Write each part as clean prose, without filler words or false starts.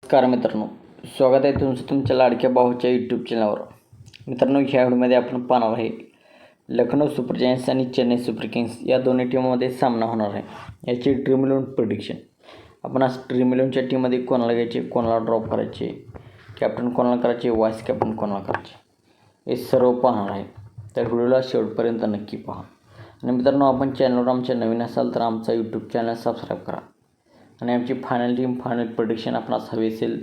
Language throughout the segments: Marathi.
नमस्कार मित्रांनो, स्वागत आहे तुमचं तुमच्या लाडक्या भाऊच्या यूट्यूब चॅनलवर. मित्रांनो, ह्या व्हिडिओमध्ये आपण पाहणार आहे लखनौ सुपर जायंट्स आणि चेन्नई सुपर किंग्स या दोन्ही टीममध्ये सामना होणार आहे. याची ड्रीम 11 प्रिडिक्शन. आपण आज ड्रीम 11च्या टीममध्ये कोणाला घ्यायचे, कोणाला ड्रॉप करायचे, कॅप्टन कोणाला करायचे, वाईस कॅप्टन कोणाला करायचे, हे सर्व पाहणार आहे. तर व्हिडिओला शेवटपर्यंत नक्की पहा. आणि मित्रांनो, आपण चॅनलवर आमच्या नवीन असाल तर आमचा यूट्यूब चॅनल सबस्क्राईब करा. आणि आमची फायनल टीम फायनल प्रोडिक्शन आपणास हवी असेल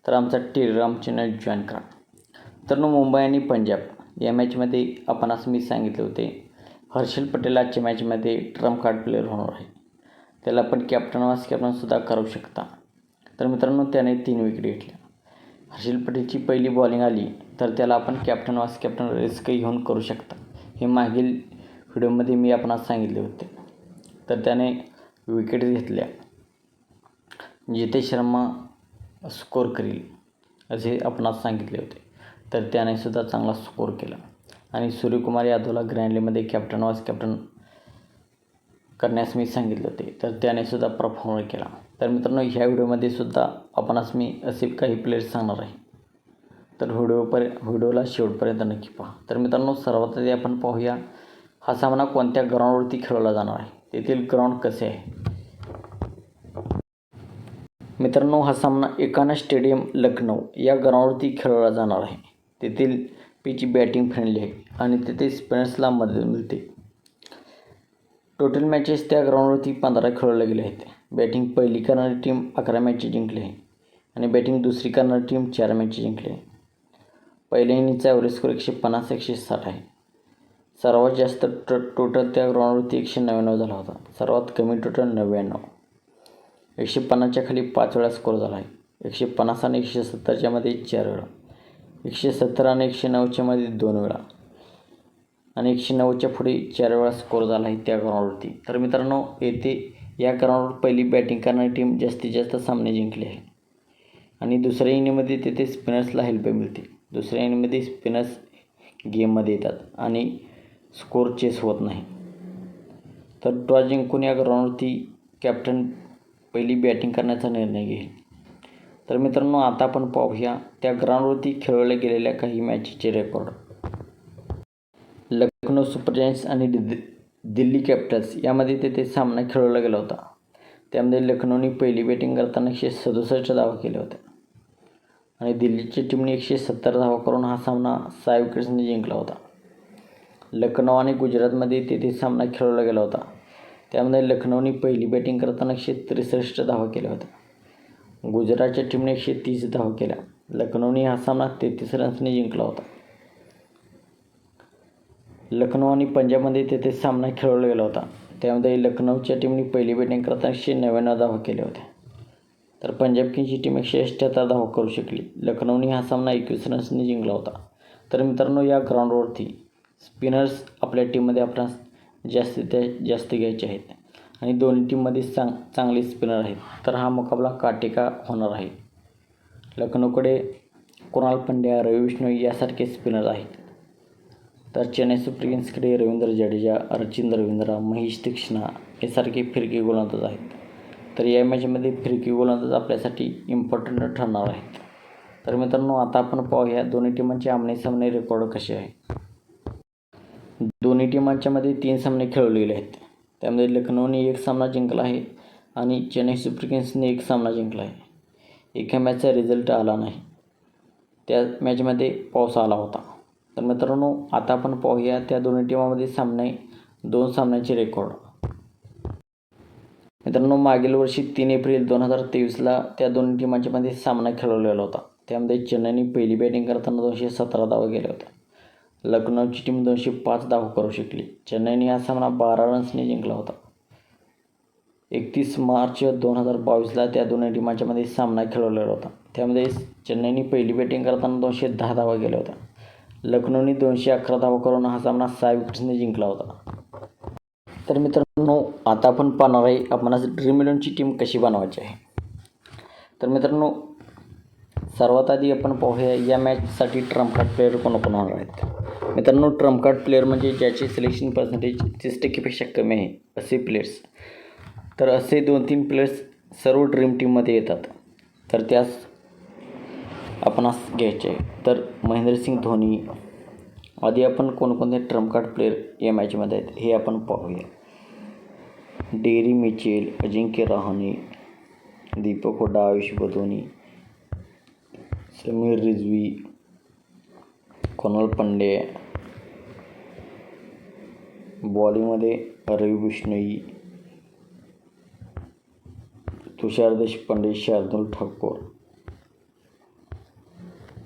तर आमचा टेलिग्राम चॅनल जॉईन करा. तर मुंबई आणि पंजाब या मॅचमध्ये आपणास मी सांगितले होते हर्षल पटेल आजच्या मॅचमध्ये ट्रम्प कार्ड प्लेअर होणार आहे. त्याला आपण कॅप्टन वाईस कॅप्टनसुद्धा करू शकता. तर मित्रांनो, त्याने 3 विकेट घेतल्या. हर्षल पटेलची पहिली बॉलिंग आली तर त्याला आपण कॅप्टन वाईस कॅप्टन रिस्क घेऊन करू शकता. हे मागील व्हिडिओमध्ये मी आपणास सांगितले होते. तर त्याने विकेट घेतल्या. जितेश शर्मा स्कोर करील असे आपणास सांगितले होते, तर त्यानेसुद्धा चांगला स्कोर केला. आणि सूर्यकुमार यादवला ग्रँडलीमध्ये कॅप्टन वाईस कॅप्टन करण्यास मी सांगितले होते, तर त्यानेसुद्धा परफॉर्म केला. तर मित्रांनो, ह्या व्हिडिओमध्ये सुद्धा आपणास मी असे काही प्लेयर्स सांगणार आहे. तर व्हिडिओला शेवटपर्यंत नक्की पहा. तर मित्रांनो, सर्वात आधी आपण पाहूया हा सामना कोणत्या ग्राउंडवरती खेळवला जाणार आहे, तेथील ग्राउंड कसे आहे. मित्रांनो, हा सामना एकाना स्टेडियम लखनौ या ग्राउंडवरती खेळवला जाणार आहे. तेथील पिच बॅटिंग फ्रेंडली आहे आणि तेथे स्पिनर्सला मदत मिळते. टोटल मॅचेस त्या ग्राउंडवरती 15 खेळवल्या गेले आहेत. बॅटिंग पहिली करणारी टीम 11 मॅचेस जिंकली आहे आणि बॅटिंग दुसरी करणारी टीम 4 मॅचेस जिंकली आहे. पहिल्या इनिंगचा ॲव्हरेज स्कोर 150-160 आहे. सर्वात जास्त टोटल त्या ग्राउंडवरती 199 झाला होता. सर्वात कमी टोटल 99. 150च्या खाली 5 वेळा स्कोर झाला आहे. 150 आणि 170च्या मध्ये 4 वेळा, 170 आणि 109च्या मध्ये 2 वेळा आणि 190च्या पुढे 4 वेळा स्कोर झाला आहे त्या ग्राउंडवरती. तर मित्रांनो, येथे या ग्राउंडवर पहिली बॅटिंग करणारी टीम जास्तीत जास्त सामने जिंकले आहे. आणि दुसऱ्या इनिंगमध्ये तेथे स्पिनर्सला हेल्प मिळते. दुसऱ्या इनिंगमध्ये स्पिनर्स गेममध्ये येतात आणि स्कोर चेस होत नाही. तर टॉस जिंकून या ग्राउंडवरती कॅप्टन पहिली बॅटिंग करण्याचा निर्णय घेईल. तर मित्रांनो, आता आपण पाहूया त्या ग्राउंडवरती खेळवल्या गेलेल्या काही मॅचेसचे रेकॉर्ड. लखनौ सुपर जायंट्स आणि दिल्ली कॅपिटल्स यामध्ये तेथे सामना खेळवला गेला होता. त्यामध्ये लखनौने पहिली बॅटिंग करताना 167 धावा केल्या होत्या आणि दिल्लीच्या टीमने 170 धावा करून हा सामना 6 विकेट्सने जिंकला होता. लखनौ आणि गुजरातमध्ये तेथे सामना खेळवला गेला होता. त्यामध्ये लखनौने पहिली बॅटिंग करताना 163 धावा केल्या होत्या. गुजरातच्या टीमने 130 धावा केल्या. लखनौने हा सामना 33 रन्सने जिंकला होता. लखनौ आणि पंजाबमध्ये तेथे सामना खेळवला गेला होता. त्यामध्ये लखनौच्या टीमने पहिली बॅटिंग करताना 199 धावा केल्या होत्या. तर पंजाब किंग्सची टीम 178 धावा करू शकली. लखनौने हा सामना 21 रन्सने जिंकला होता. तर मित्रांनो, या ग्राउंडवरती स्पिनर्स आपल्या टीममध्ये आपणास जास्तीत जास्त घ्यायचे आहेत आणि दोन्ही टीममध्ये चांगले स्पिनर आहेत. तर हा मुकाबला काटेका होणार आहे. लखनौकडे कुणाल पंड्या, रवी बिश्नोई यासारखे स्पिनर आहेत. तर चेन्नई सुपर किंग्सकडे रवींद्र जडेजा, रचिन रवींद्र, महेश तीक्ष्णा यासारखे फिरकी गोलंदाज आहेत. तर या मॅचमध्ये फिरकी गोलंदाज आपल्यासाठी इम्पॉर्टंट ठरणार आहेत. तर मित्रांनो, आता आपण पाहूया दोन्ही टीमांचे आमने-सामने रेकॉर्ड कसे आहे. दोन्ही टीमांच्यामध्ये 3 सामने खेळवले गेले आहेत. त्यामध्ये लखनौने 1 सामना जिंकला आहे आणि चेन्नई सुपर किंग्सने 1 सामना जिंकला आहे. एका मॅचचा रिझल्ट आला नाही. त्या मॅचमध्ये पाऊस आला होता. तर मित्रांनो, आता आपण पाहूया त्या दोन्ही टीमांमध्ये 2 सामन्याचे रेकॉर्ड. मित्रांनो, मागील वर्षी 3 एप्रिल 2023ला त्या दोन्ही टीमांच्यामध्ये सामना खेळवलेला होता. त्यामध्ये चेन्नईने पहिली बॅटिंग करताना 217 धावा केल्या होत्या. लखनौची टीम 205 धावा करू शकली. चेन्नईने हा सामना 12 रन्सने जिंकला होता. 31 मार्च 2022ला त्या दोन्ही टीमांच्यामध्ये सामना खेळवलेला होता. त्यामध्ये चेन्नईने पहिली बॅटिंग करताना 210 धावा केल्या होत्या. लखनौने 211 धावा करून हा सामना 6 विकेट्सने जिंकला होता. तर मित्रांनो, आता आपण पाहणार आहे आपणास ड्रीम 11ची टीम कशी बनवायची आहे. तर मित्रांनो, सर्वात आधी आपण पाहूया या मॅचसाठी ट्रम्प कार्ड प्लेअर कोण होणार आहेत. मित्रांनो, ट्रम्प कार्ड प्लेअर म्हणजे ज्याचे सिलेक्शन पर्सेंटेज 30% कमी आहे असे प्लेयर्स. तर असे 2-3 प्लेयर्स सर्व ड्रीम टीममध्ये येतात. तर त्यास आपणास घ्यायचे आहे. तर महेंद्रसिंग धोनी आधी आपण कोणकोणते ट्रम्प कार्ड प्लेयर या मॅचमध्ये आहेत हे आपण पाहूया. डेरी मिचेल, अजिंक्य रहाणे, दीपक हुडा, विश्व धोनी, समीर रिझवी, कुणाल पांड्या, बॉलिंगमध्ये रवी बिश्नोई, तुषार देशपांडे, शार्दुल ठाकूर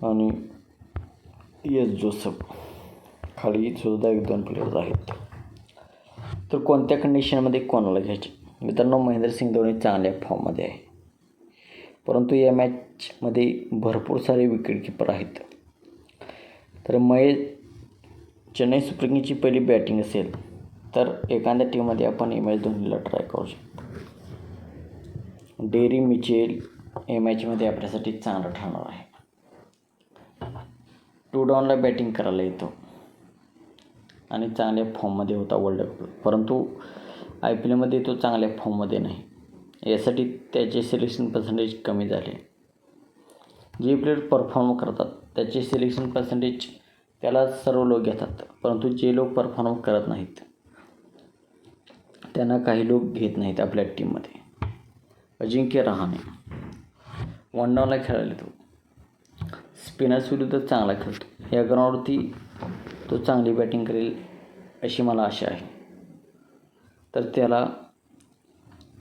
आणि एस जोसेफ. खाली सुद्धा 1-2 प्लेयर्स आहेत. तर कोणत्या कंडिशनमध्ये कोणाला घ्यायचे? मित्रांनो, महेंद्रसिंग धोनी चांगल्या फॉर्ममध्ये आहे, परंतु या मॅचमध्ये भरपूर सारे विकेटकीपर आहेत. तर चेन्नई सुपर किंग्सची पहिली बॅटिंग असेल तर एखाद्या टीममध्ये आपण MS धोनीला ट्राय करू शकतो. डेरी मिचेल या मॅचमध्ये आपल्यासाठी चांगला ठरणार आहे. 2 डाऊनला बॅटिंग करायला येतो आणि चांगल्या फॉर्ममध्ये होता वर्ल्ड कप, परंतु IPLमध्ये तो चांगल्या फॉर्ममध्ये नाही. यासाठी त्याचे सिलेक्शन पर्सेंटेज कमी झाले. जे प्लेयर परफॉर्म करतात त्याचे सिलेक्शन पर्सेंटेज त्याला सर्व लोक घेतात, परंतु जे लोक परफॉर्म करत नाहीत त्यांना काही लोक घेत नाहीत आपल्या टीममध्ये. अजिंक्य रहाणे 1 डाऊनला खेळायला येतो. स्पिनर्स विरुद्ध चांगला खेळतो. या ग्राउंडवरती तो चांगली बॅटिंग करेल अशी मला आशा आहे. तर त्याला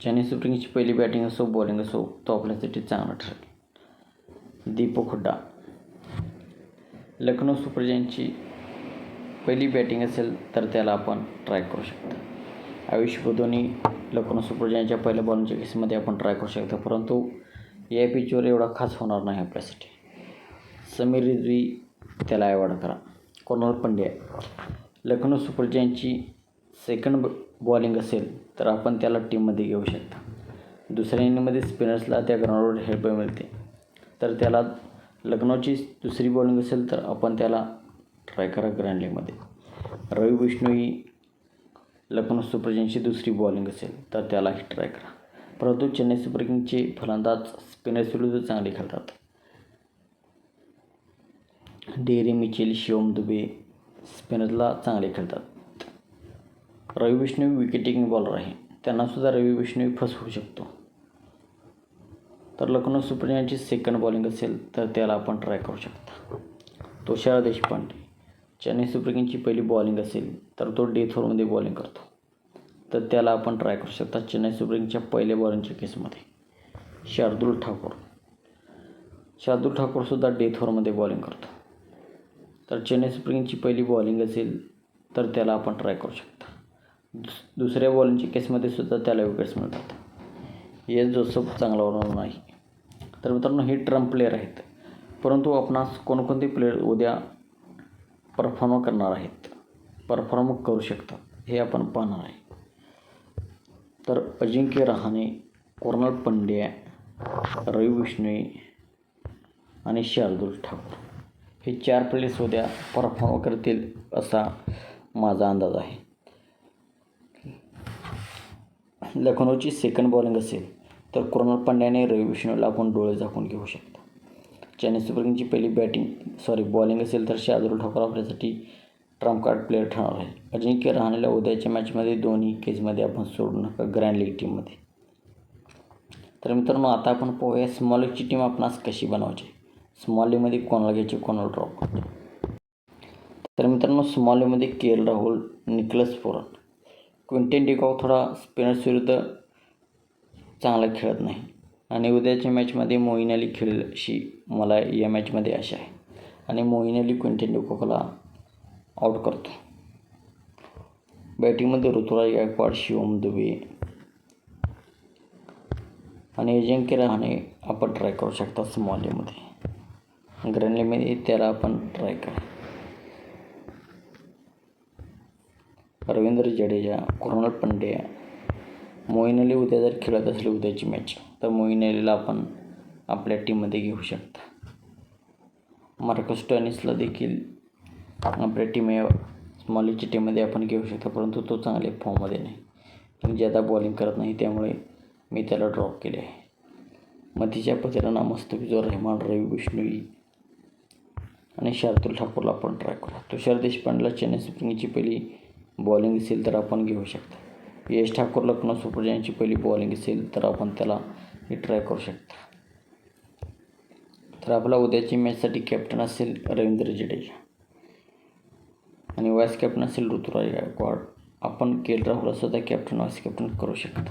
चेन्नई सुपर किंग्सची पहिली बॅटिंग असो बॉलिंग असो तो आपल्यासाठी चांगला ठरेल. दीपक हुडा लखनौ सुपर जायंटची पहिली बॅटिंग असेल तर त्याला आपण ट्राय करू शकतो. विश्व धोनी लखनौ सुपर जायंटच्या पहिल्या बॉलिंगच्या केसमध्ये आपण ट्राय करू शकतो, परंतु या पिचवर एवढा खास होणार नाही आपल्यासाठी. समीर रिझवी त्याला अवॉइड करा. कुणाल पांड्या लखनौ सुपर जायंटची सेकंड बॉलिंग असेल तर आपण त्याला टीममध्ये घेऊ शकता. दुसऱ्या इनिंगमध्ये स्पिनर्सला त्या ग्राउंडवर हेल्प मिळते, तर त्याला लखनौची दुसरी बॉलिंग असेल तर आपण त्याला ट्राय करा ग्रँड लीगमध्ये. रवी बिश्नोई लखनौ सुपर जायंटची दुसरी बॉलिंग असेल तर त्यालाही ट्राय करा. परंतु चेन्नई सुपर किंग्सचे फलंदाज स्पिनर्स विरुद्ध चांगले खेळतात. डेरी मिचेल, शिवम दुबे स्पिनरला चांगले खेळतात. रवी बिश्नोई विकेट टेकिंग बॉलर आहे, त्यांनासुद्धा रवी बिश्नोई फसवू शकतो. तर लखनौ सुपर जायंटची सेकंड बॉलिंग असेल तर त्याला आपण ट्राय करू शकता. तुषार देशपांडे चेन्नई सुपर किंग्सची पहिली बॉलिंग असेल तर तो डेथ ओव्हरमध्ये बॉलिंग करतो, तर त्याला आपण ट्राय करू शकता. चेन्नई सुपर किंग्सच्या पहिल्या बॉलिंगच्या केसमध्ये शार्दुल ठाकूरसुद्धा डेथ ओव्हरमध्ये बॉलिंग करतो, तर चेन्नई सुपर किंग्सची पहिली बॉलिंग असेल तर त्याला आपण ट्राय करू शकता. दुसऱ्या बॉलिंगच्या केसमध्ये सुद्धा त्याला विकेट्स मिळतात. एस जोसेफ चांगला ऑलराऊंडर नाही. तर मित्रांनो, हे ट्रम्प प्लेयर आहेत, परंतु आपणास कोणकोणते प्लेयर उद्या परफॉर्म करणार आहेत, परफॉर्म करू शकतात हे आपण पाहणार आहे. तर अजिंक्य रहाणे, कुणाल पांड्या, रवी बिश्नोई आणि शार्दुल ठाकूर हे 4 प्लेयर्स उद्या परफॉर्म करतील असा माझा अंदाज आहे. लखनौची सेकंड बॉलिंग असेल तर कुणाल पांड्याने रवी बिश्नोईला आपण डोळे झाकून घेऊ शकतो. चेन्नई सुपर किंग्सची पहिली बॉलिंग असेल तर शार्दुल ठाकूर आपल्यासाठी ट्रम्प कार्ड प्लेयर ठरणार आहे. अजिंक्य रहाणेला उद्याच्या मॅचमध्ये दोन्ही केसमध्ये आपण सोडू नका ग्रँड लीग टीममध्ये. तर मित्रांनो, आता आपण पाहूया स्मॉल लीगची टीम आपणास कशी बनवायची. स्मॉल लीगमध्ये कोणाला घ्यायचे, कोणाला ड्रॉप करायचे. तर मित्रांनो, स्मॉल लीगमध्ये KL Rahul, Nicholas Pooran, Quinton de Kock थोडा स्पिनर्स विरुद्ध चांगला खेळत नाही आणि उद्याच्या मॅचमध्ये मोईन अली खेळेल अशी मला या मॅचमध्ये आशा आहे आणि मोईन अली क्विंटन डिकॉकला आउट करतो. बॅटिंगमध्ये ऋतुराज गायकवाड, शिवम दुबे आणि अजिंक्य रहाणे आपण ट्राय करू शकता. स्मॉल लीगमध्ये ग्रँड लीगमध्ये त्याला आपण ट्राय करा. रवींद्र जडेजा, कुणाल पांड्या, मोईन अली उद्या जर खेळत असले उद्याची मॅच तर मोईन अलीला आपण आपल्या टीममध्ये घेऊ शकता. मार्कस स्टोइनिसला देखील आपल्या स्मॉल लीगच्या टीममध्ये आपण घेऊ शकतो, परंतु तो चांगल्या फॉर्ममध्ये नाही, ज्यादा बॉलिंग करत नाही, त्यामुळे मी त्याला ड्रॉप केले आहे. मधीच्या पत्र्यांना मुस्तफिजुर रहमान, रवी बिश्नोई आणि शार्दूल ठाकूरला आपण ट्राय करू. तुषार देशपांडेला चेन्नई सुपर किंग्सची पहिली बॉलिंग असेल तर आपण घेऊ शकता. यश ठाकूर लखनौ सुपर जायंटची पहिली बॉलिंग असेल तर आपण त्याला ट्राय करू शकता. तर आपला उद्याची मॅचसाठी कॅप्टन असेल रवींद्र जडेजा आणि व्हाईस कॅप्टन असेल ऋतुराज गायकवाड. आपण राहुलला सुद्धा कॅप्टन व्हाईस कॅप्टन करू शकता.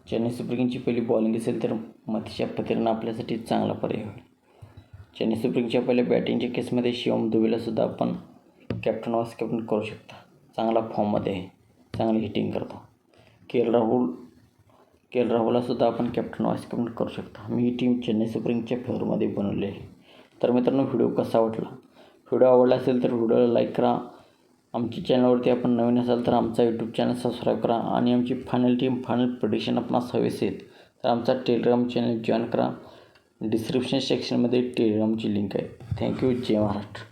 चेन्नई सुपर किंग्सची पहिली बॉलिंग असेल तर मथिशा पत्रेनं आपल्यासाठी चांगला पर्याय होईल. चेन्नई सुपर किंग्सच्या पहिल्या बॅटिंगच्या केसमध्ये शिवम दुबेला सुद्धा आपण कॅप्टन व्हाईस कॅप्टन करू शकता. चांगला फॉर्ममध्ये आहे, चांगली हिटिंग करतो. राहुलला सुद्धा आपण कॅप्टन व्हाईस कॅप्टन करू शकता. मी ही टीम चेन्नई सुपर किंग्सच्या फेवरमध्ये बनवली आहे. तर मित्रांनो, व्हिडिओ कसा वाटला? व्हिडिओ आवडला असेल तर व्हिडिओला लाईक करा. आमच्या चॅनलवरती आपण नवीन असाल तर आमचा यूट्यूब चॅनल सबस्क्राईब करा. आणि आमची फायनल प्रेडिक्शन आपणास हवी असेल तर आमचा टेलिग्राम चॅनल जॉईन करा. डिस्क्रिप्शन सेक्शनमध्ये टेलिग्रामची लिंक आहे. थँक्यू. जय महाराष्ट्र.